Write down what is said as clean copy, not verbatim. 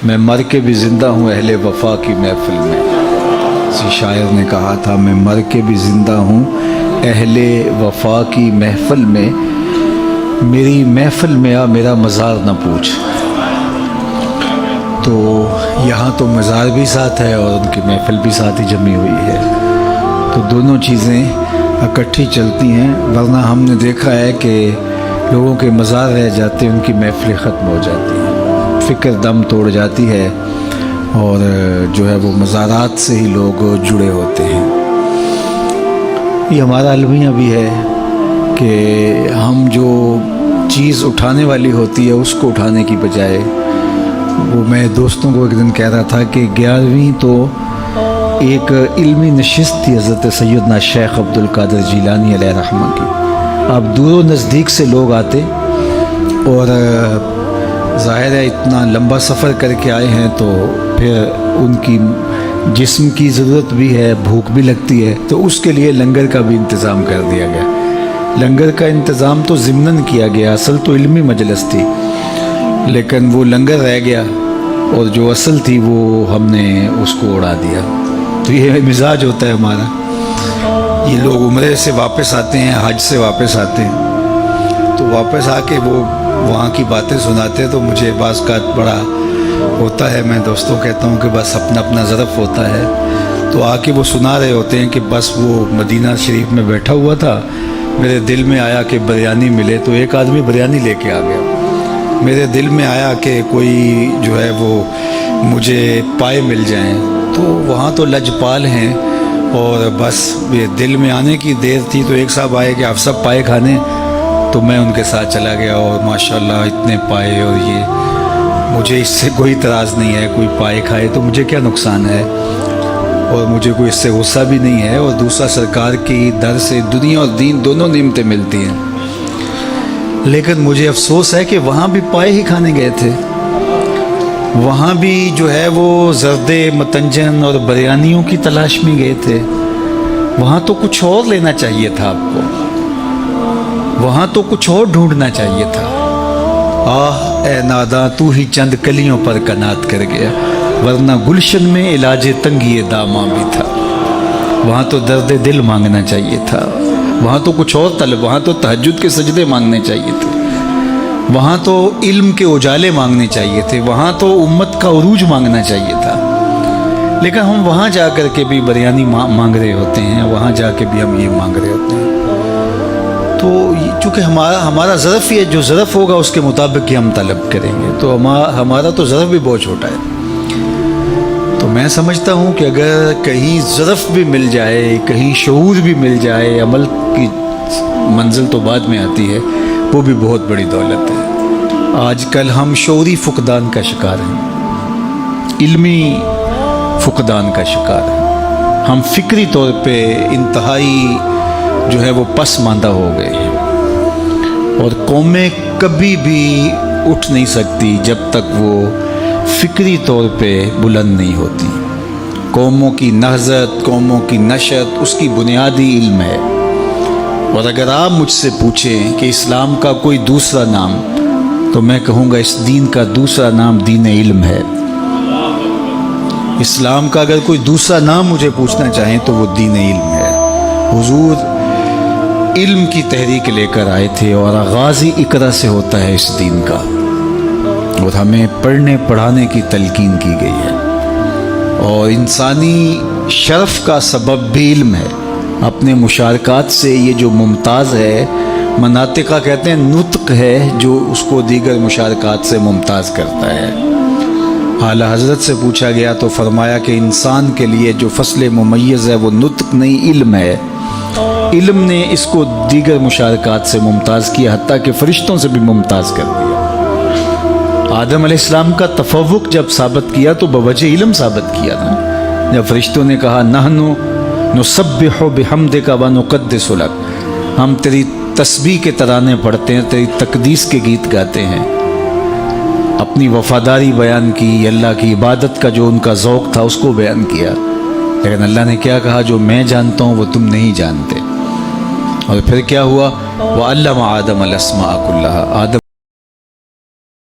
میں مر کے بھی زندہ ہوں اہل وفا کی محفل میں. کسی شاعر نے کہا تھا میں مر کے بھی زندہ ہوں اہل وفا کی محفل میں، میری محفل میں آ میرا مزار نہ پوچھ. تو یہاں تو مزار بھی ساتھ ہے اور ان کی محفل بھی ساتھ ہی جمی ہوئی ہے، تو دونوں چیزیں اکٹھی چلتی ہیں. ورنہ ہم نے دیکھا ہے کہ لوگوں کے مزار رہ جاتے ہیں، ان کی محفلیں ختم ہو جاتی ہیں، فکر دم توڑ جاتی ہے اور جو ہے وہ مزارات سے ہی لوگ جڑے ہوتے ہیں. یہ ہمارا المیہ بھی ہے کہ ہم جو چیز اٹھانے والی ہوتی ہے اس کو اٹھانے کی بجائے، وہ میں دوستوں کو ایک دن کہہ رہا تھا کہ 11ویں تو ایک علمی نشست تھی حضرت سیدنا شیخ عبد القادر جیلانی علیہ رحمہ کی. اب دور و نزدیک سے لوگ آتے اور ظاہر ہے اتنا لمبا سفر کر کے آئے ہیں تو پھر ان کی جسم کی ضرورت بھی ہے، بھوک بھی لگتی ہے، تو اس کے لیے لنگر کا بھی انتظام کر دیا گیا. لنگر کا انتظام تو ضمناً کیا گیا، اصل تو علمی مجلس تھی، لیکن وہ لنگر رہ گیا اور جو اصل تھی وہ ہم نے اس کو اڑا دیا. تو یہ مزاج ہوتا ہے ہمارا. یہ لوگ عمرے سے واپس آتے ہیں، حج سے واپس آتے ہیں، تو واپس آ کے وہ وہاں کی باتیں سناتے ہیں، تو مجھے بعض کا بڑا ہوتا ہے. میں دوستوں کہتا ہوں کہ بس اپنا اپنا ظرف ہوتا ہے. تو آ کے وہ سنا رہے ہوتے ہیں کہ بس وہ مدینہ شریف میں بیٹھا ہوا تھا، میرے دل میں آیا کہ بریانی ملے، تو ایک آدمی بریانی لے کے آ گیا. میرے دل میں آیا کہ کوئی جو ہے وہ مجھے پائے مل جائیں، تو وہاں تو لجپال ہیں اور بس یہ دل میں آنے کی دیر تھی. تو ایک صاحب آئے کہ آپ سب پائے کھانے، تو میں ان کے ساتھ چلا گیا اور ماشاءاللہ اتنے پائے. اور یہ مجھے اس سے کوئی اعتراض نہیں ہے، کوئی پائے کھائے تو مجھے کیا نقصان ہے، اور مجھے کوئی اس سے غصہ بھی نہیں ہے. اور دوسرا سرکار کی در سے دنیا اور دین دونوں نعمتیں ملتی ہیں. لیکن مجھے افسوس ہے کہ وہاں بھی پائے ہی کھانے گئے تھے، وہاں بھی جو ہے وہ زردے متنجن اور بریانیوں کی تلاش میں گئے تھے. وہاں تو کچھ اور لینا چاہیے تھا آپ کو، وہاں تو کچھ اور ڈھونڈنا چاہیے تھا. آہ اے ناداں تو ہی چند کلیوں پر کنات کر گیا، ورنہ گلشن میں علاج تنگی داماں بھی تھا. وہاں تو درد دل مانگنا چاہیے تھا، وہاں تو کچھ اور طلب، وہاں تو تہجد کے سجدے مانگنے چاہیے تھے، وہاں تو علم کے اجالے مانگنے چاہیے تھے، وہاں تو امت کا عروج مانگنا چاہیے تھا. لیکن ہم وہاں جا کر کے بھی بریانی مانگ رہے ہوتے ہیں، وہاں جا کے بھی ہم یہ مانگ رہے ہوتے ہیں. تو چونکہ ہمارا ظرف یہ جو ظرف ہوگا اس کے مطابق ہی ہم طلب کریں گے، تو ہمارا تو ظرف بھی بہت چھوٹا ہے. تو میں سمجھتا ہوں کہ اگر کہیں ظرف بھی مل جائے، کہیں شعور بھی مل جائے، عمل کی منزل تو بعد میں آتی ہے، وہ بھی بہت بڑی دولت ہے. آج کل ہم شعوری فقدان کا شکار ہیں، علمی فقدان کا شکار ہیں. ہم فکری طور پہ انتہائی جو ہے وہ پسماندہ ہو گئے ہیں، اور قومیں کبھی بھی اٹھ نہیں سکتی جب تک وہ فکری طور پہ بلند نہیں ہوتی. قوموں کی نہضت، قوموں کی نشت، اس کی بنیادی علم ہے. اور اگر آپ مجھ سے پوچھیں کہ اسلام کا کوئی دوسرا نام، تو میں کہوں گا اس دین کا دوسرا نام دین علم ہے. اسلام کا اگر کوئی دوسرا نام مجھے پوچھنا چاہیں تو وہ دین علم ہے. حضور علم کی تحریک لے کر آئے تھے، اور آغاز ہی اقرا سے ہوتا ہے اس دین کا، اور ہمیں پڑھنے پڑھانے کی تلقین کی گئی ہے. اور انسانی شرف کا سبب بھی علم ہے. اپنے مشارکات سے یہ جو ممتاز ہے، مناطقہ کہتے ہیں نطق ہے جو اس کو دیگر مشارکات سے ممتاز کرتا ہے. اعلیٰ حضرت سے پوچھا گیا تو فرمایا کہ انسان کے لیے جو فصل ممیز ہے وہ نطق نہیں علم ہے. علم نے اس کو دیگر مشارکات سے ممتاز کیا، حتیٰ کہ فرشتوں سے بھی ممتاز کر دیا. آدم علیہ السلام کا تفوق جب ثابت کیا تو بوجہ علم ثابت کیا نا. جب فرشتوں نے کہا نحنو نسبح بحمدک ونقدس لک، ہم تیری تسبیح کے ترانے پڑھتے ہیں، تیری تقدیس کے گیت گاتے ہیں. اپنی وفاداری بیان کی، اللہ کی عبادت کا جو ان کا ذوق تھا اس کو بیان کیا. لیکن اللہ نے کیا کہا؟ جو میں جانتا ہوں وہ تم نہیں جانتے. اور پھر کیا ہوا؟ وَعَلَّمَ آدَمَ الْأَسْمَاءَ كُلَّهَا، آدم